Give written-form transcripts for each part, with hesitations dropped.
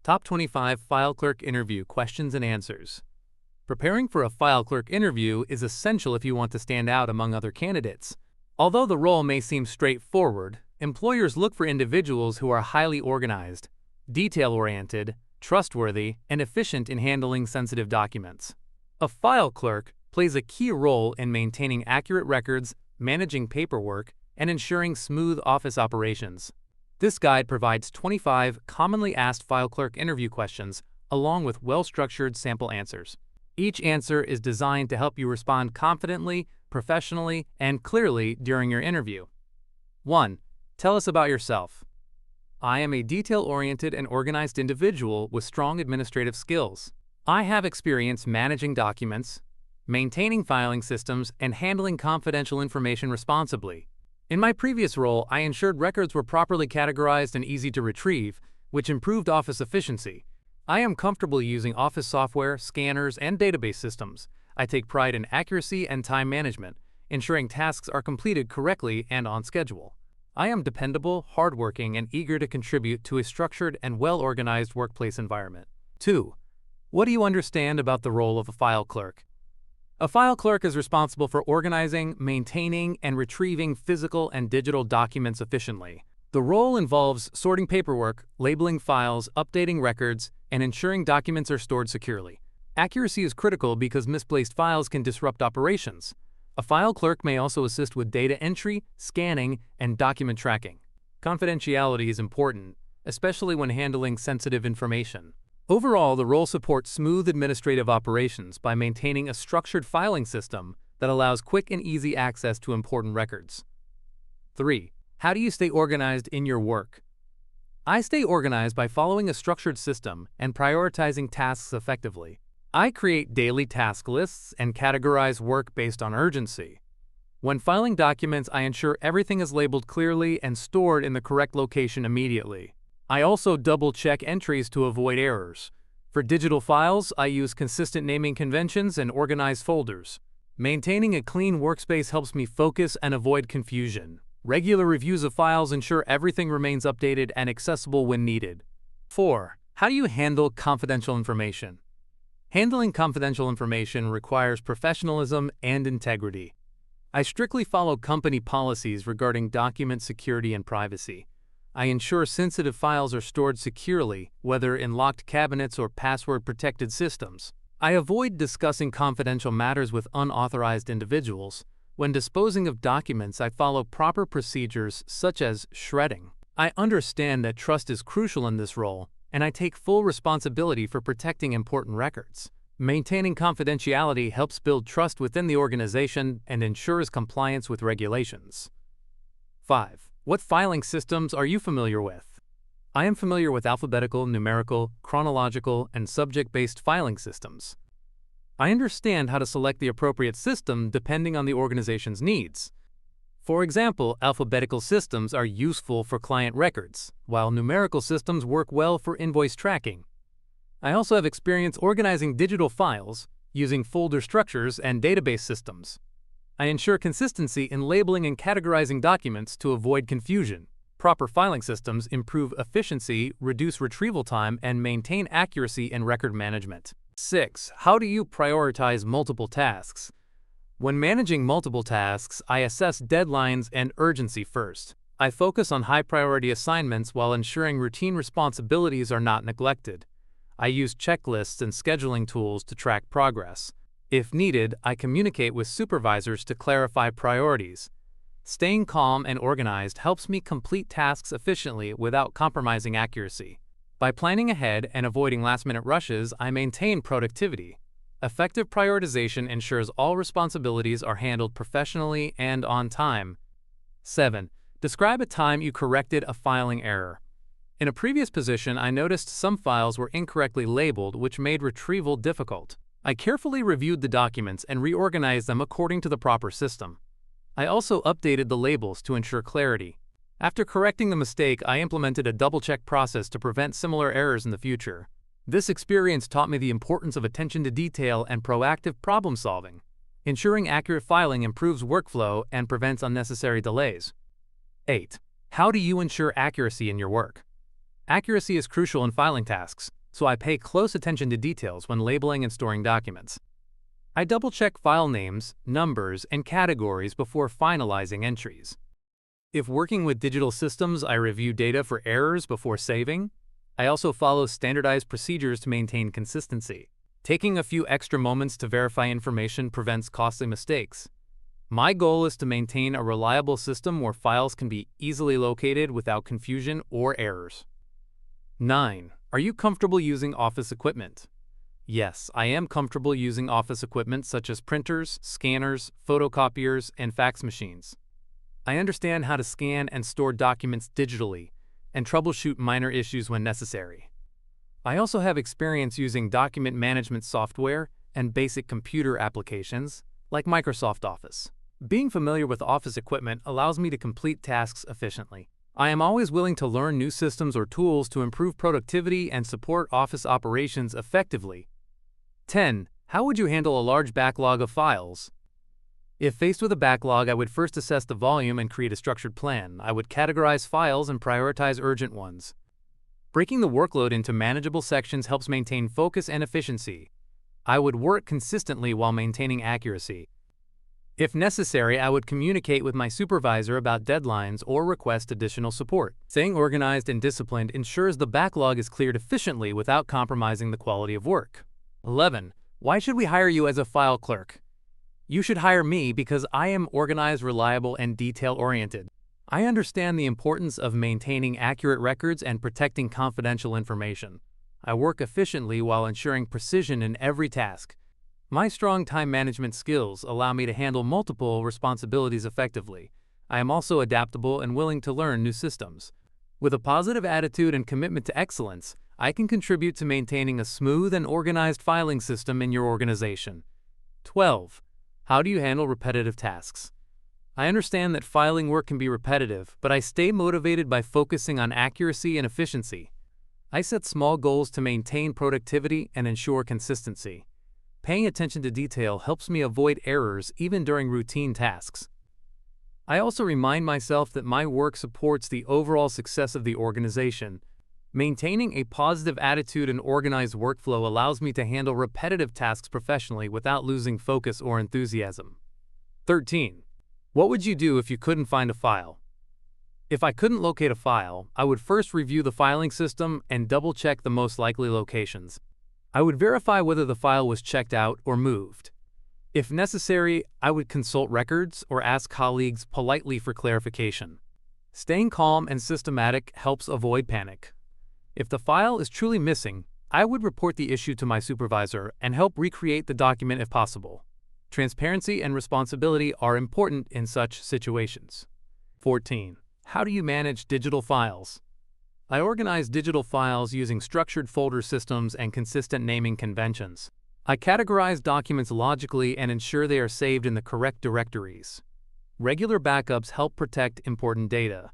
Top 25 File Clerk Interview Questions and Answers. Preparing for a file clerk interview is essential if you want to stand out among other candidates. Although the role may seem straightforward, employers look for individuals who are highly organized, detail-oriented, trustworthy, and efficient in handling sensitive documents. A file clerk plays a key role in maintaining accurate records, managing paperwork, and ensuring smooth office operations. This guide provides 25 commonly asked file clerk interview questions along with well-structured sample answers. Each answer is designed to help you respond confidently, professionally, and clearly during your interview. 1. Tell us about yourself. I am a detail-oriented and organized individual with strong administrative skills. I have experience managing documents, maintaining filing systems, and handling confidential information responsibly. In my previous role, I ensured records were properly categorized and easy to retrieve, which improved office efficiency. I am comfortable using office software, scanners, and database systems. I take pride in accuracy and time management, ensuring tasks are completed correctly and on schedule. I am dependable, hardworking, and eager to contribute to a structured and well-organized workplace environment. 2. What do you understand about the role of a file clerk? A file clerk is responsible for organizing, maintaining, and retrieving physical and digital documents efficiently. The role involves sorting paperwork, labeling files, updating records, and ensuring documents are stored securely. Accuracy is critical because misplaced files can disrupt operations. A file clerk may also assist with data entry, scanning, and document tracking. Confidentiality is important, especially when handling sensitive information. Overall, the role supports smooth administrative operations by maintaining a structured filing system that allows quick and easy access to important records. 3. How do you stay organized in your work? I stay organized by following a structured system and prioritizing tasks effectively. I create daily task lists and categorize work based on urgency. When filing documents, I ensure everything is labeled clearly and stored in the correct location immediately. I also double-check entries to avoid errors. For digital files, I use consistent naming conventions and organized folders. Maintaining a clean workspace helps me focus and avoid confusion. Regular reviews of files ensure everything remains updated and accessible when needed. 4. How do you handle confidential information? Handling confidential information requires professionalism and integrity. I strictly follow company policies regarding document security and privacy. I ensure sensitive files are stored securely, whether in locked cabinets or password-protected systems. I avoid discussing confidential matters with unauthorized individuals. When disposing of documents, I follow proper procedures such as shredding. I understand that trust is crucial in this role, and I take full responsibility for protecting important records. Maintaining confidentiality helps build trust within the organization and ensures compliance with regulations. 5. What filing systems are you familiar with? I am familiar with alphabetical, numerical, chronological, and subject-based filing systems. I understand how to select the appropriate system depending on the organization's needs. For example, alphabetical systems are useful for client records, while numerical systems work well for invoice tracking. I also have experience organizing digital files, using folder structures and database systems. I ensure consistency in labeling and categorizing documents to avoid confusion. Proper filing systems improve efficiency, reduce retrieval time, and maintain accuracy in record management. 6. How do you prioritize multiple tasks? When managing multiple tasks, I assess deadlines and urgency first. I focus on high-priority assignments while ensuring routine responsibilities are not neglected. I use checklists and scheduling tools to track progress. If needed, I communicate with supervisors to clarify priorities. Staying calm and organized helps me complete tasks efficiently without compromising accuracy. By planning ahead and avoiding last-minute rushes, I maintain productivity. Effective prioritization ensures all responsibilities are handled professionally and on time. 7. Describe a time you corrected a filing error. In a previous position, I noticed some files were incorrectly labeled, which made retrieval difficult. I carefully reviewed the documents and reorganized them according to the proper system. I also updated the labels to ensure clarity. After correcting the mistake, I implemented a double-check process to prevent similar errors in the future. This experience taught me the importance of attention to detail and proactive problem-solving. Ensuring accurate filing improves workflow and prevents unnecessary delays. 8. How do you ensure accuracy in your work? Accuracy is crucial in filing tasks, so I pay close attention to details when labeling and storing documents. I double-check file names, numbers, and categories before finalizing entries. If working with digital systems, I review data for errors before saving. I also follow standardized procedures to maintain consistency. Taking a few extra moments to verify information prevents costly mistakes. My goal is to maintain a reliable system where files can be easily located without confusion or errors. 9. Are you comfortable using office equipment? Yes, I am comfortable using office equipment such as printers, scanners, photocopiers, and fax machines. I understand how to scan and store documents digitally and troubleshoot minor issues when necessary. I also have experience using document management software and basic computer applications like Microsoft Office. Being familiar with office equipment allows me to complete tasks efficiently. I am always willing to learn new systems or tools to improve productivity and support office operations effectively. 10. How would you handle a large backlog of files? If faced with a backlog, I would first assess the volume and create a structured plan. I would categorize files and prioritize urgent ones. Breaking the workload into manageable sections helps maintain focus and efficiency. I would work consistently while maintaining accuracy. If necessary, I would communicate with my supervisor about deadlines or request additional support. Staying organized and disciplined ensures the backlog is cleared efficiently without compromising the quality of work. 11. Why should we hire you as a file clerk? You should hire me because I am organized, reliable, and detail-oriented. I understand the importance of maintaining accurate records and protecting confidential information. I work efficiently while ensuring precision in every task. My strong time management skills allow me to handle multiple responsibilities effectively. I am also adaptable and willing to learn new systems. With a positive attitude and commitment to excellence, I can contribute to maintaining a smooth and organized filing system in your organization. 12. How do you handle repetitive tasks? I understand that filing work can be repetitive, but I stay motivated by focusing on accuracy and efficiency. I set small goals to maintain productivity and ensure consistency. Paying attention to detail helps me avoid errors even during routine tasks. I also remind myself that my work supports the overall success of the organization. Maintaining a positive attitude and organized workflow allows me to handle repetitive tasks professionally without losing focus or enthusiasm. 13. What would you do if you couldn't find a file? If I couldn't locate a file, I would first review the filing system and double-check the most likely locations. I would verify whether the file was checked out or moved. If necessary, I would consult records or ask colleagues politely for clarification. Staying calm and systematic helps avoid panic. If the file is truly missing, I would report the issue to my supervisor and help recreate the document if possible. Transparency and responsibility are important in such situations. 14. How do you manage digital files? I organize digital files using structured folder systems and consistent naming conventions. I categorize documents logically and ensure they are saved in the correct directories. Regular backups help protect important data.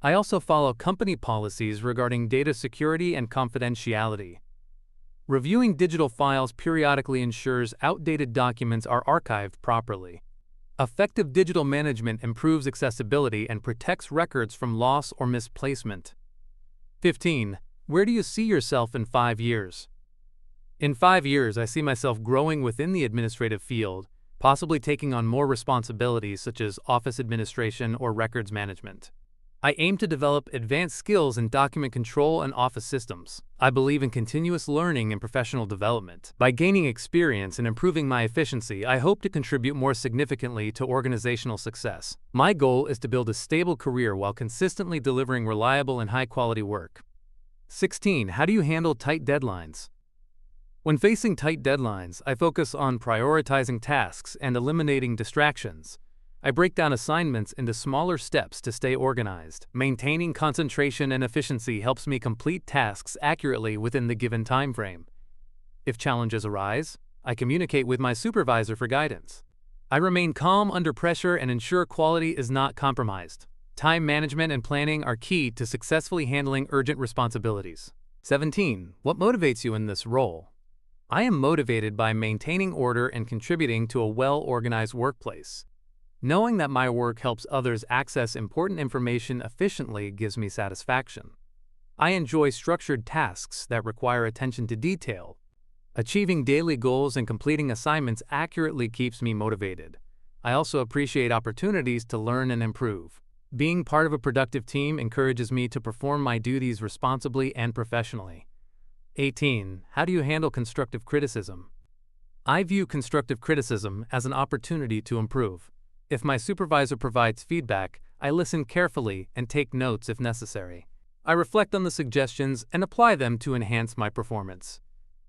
I also follow company policies regarding data security and confidentiality. Reviewing digital files periodically ensures outdated documents are archived properly. Effective digital management improves accessibility and protects records from loss or misplacement. 15. Where do you see yourself in 5 years? In 5 years, I see myself growing within the administrative field, possibly taking on more responsibilities such as office administration or records management. I aim to develop advanced skills in document control and office systems. I believe in continuous learning and professional development. By gaining experience and improving my efficiency, I hope to contribute more significantly to organizational success. My goal is to build a stable career while consistently delivering reliable and high-quality work. 16. How do you handle tight deadlines? When facing tight deadlines, I focus on prioritizing tasks and eliminating distractions. I break down assignments into smaller steps to stay organized. Maintaining concentration and efficiency helps me complete tasks accurately within the given time frame. If challenges arise, I communicate with my supervisor for guidance. I remain calm under pressure and ensure quality is not compromised. Time management and planning are key to successfully handling urgent responsibilities. 17. What motivates you in this role? I am motivated by maintaining order and contributing to a well-organized workplace. Knowing that my work helps others access important information efficiently gives me satisfaction. I enjoy structured tasks that require attention to detail. Achieving daily goals and completing assignments accurately keeps me motivated. I also appreciate opportunities to learn and improve. Being part of a productive team encourages me to perform my duties responsibly and professionally. 18. How do you handle constructive criticism? I view constructive criticism as an opportunity to improve. If my supervisor provides feedback, I listen carefully and take notes if necessary. I reflect on the suggestions and apply them to enhance my performance.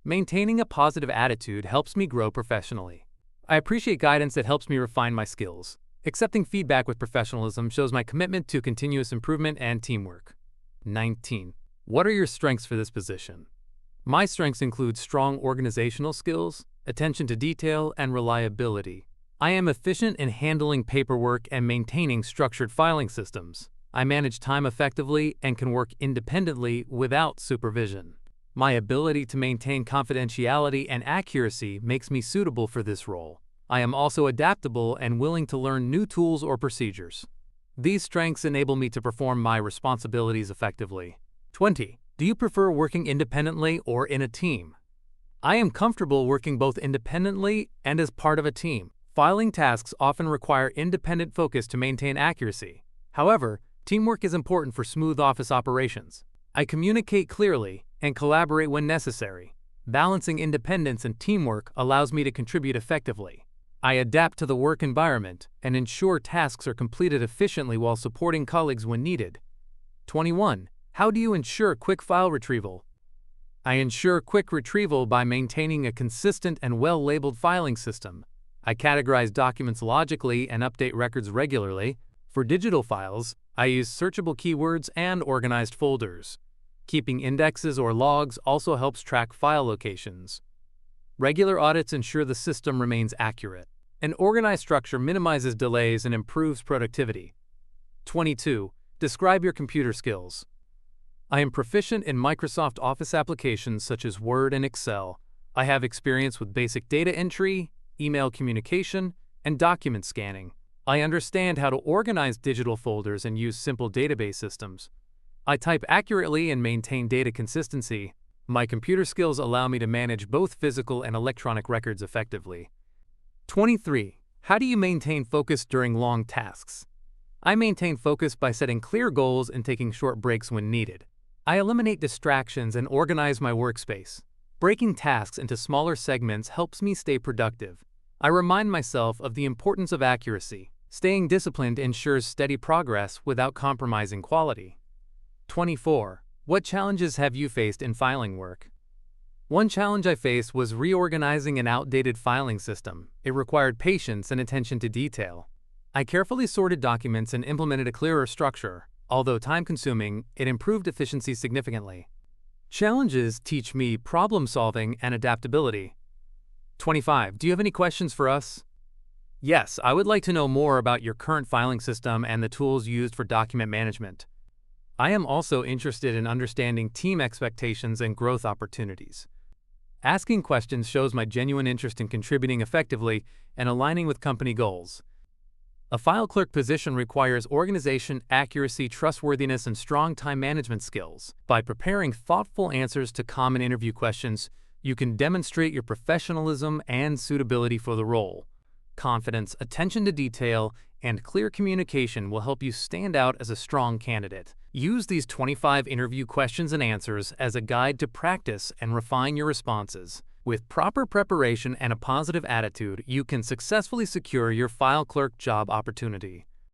Maintaining a positive attitude helps me grow professionally. I appreciate guidance that helps me refine my skills. Accepting feedback with professionalism shows my commitment to continuous improvement and teamwork. 19. What are your strengths for this position? My strengths include strong organizational skills, attention to detail, and reliability. I am efficient in handling paperwork and maintaining structured filing systems. I manage time effectively and can work independently without supervision. My ability to maintain confidentiality and accuracy makes me suitable for this role. I am also adaptable and willing to learn new tools or procedures. These strengths enable me to perform my responsibilities effectively. 20. Do you prefer working independently or in a team? I am comfortable working both independently and as part of a team. Filing tasks often require independent focus to maintain accuracy. However, teamwork is important for smooth office operations. I communicate clearly and collaborate when necessary. Balancing independence and teamwork allows me to contribute effectively. I adapt to the work environment and ensure tasks are completed efficiently while supporting colleagues when needed. 21. How do you ensure quick file retrieval? I ensure quick retrieval by maintaining a consistent and well-labeled filing system. I categorize documents logically and update records regularly. For digital files, I use searchable keywords and organized folders. Keeping indexes or logs also helps track file locations. Regular audits ensure the system remains accurate. An organized structure minimizes delays and improves productivity. 22. Describe your computer skills. I am proficient in Microsoft Office applications such as Word and Excel. I have experience with basic data entry, email communication, and document scanning. I understand how to organize digital folders and use simple database systems. I type accurately and maintain data consistency. My computer skills allow me to manage both physical and electronic records effectively. 23. How do you maintain focus during long tasks? I maintain focus by setting clear goals and taking short breaks when needed. I eliminate distractions and organize my workspace. Breaking tasks into smaller segments helps me stay productive. I remind myself of the importance of accuracy. Staying disciplined ensures steady progress without compromising quality. 24. What challenges have you faced in filing work? One challenge I faced was reorganizing an outdated filing system. It required patience and attention to detail. I carefully sorted documents and implemented a clearer structure. Although time-consuming, it improved efficiency significantly. Challenges teach me problem-solving and adaptability. 25. Do you have any questions for us? Yes, I would like to know more about your current filing system and the tools used for document management. I am also interested in understanding team expectations and growth opportunities. Asking questions shows my genuine interest in contributing effectively and aligning with company goals. A file clerk position requires organization, accuracy, trustworthiness, and strong time management skills. By preparing thoughtful answers to common interview questions, you can demonstrate your professionalism and suitability for the role. Confidence, attention to detail, and clear communication will help you stand out as a strong candidate. Use these 25 interview questions and answers as a guide to practice and refine your responses. With proper preparation and a positive attitude, you can successfully secure your file clerk job opportunity.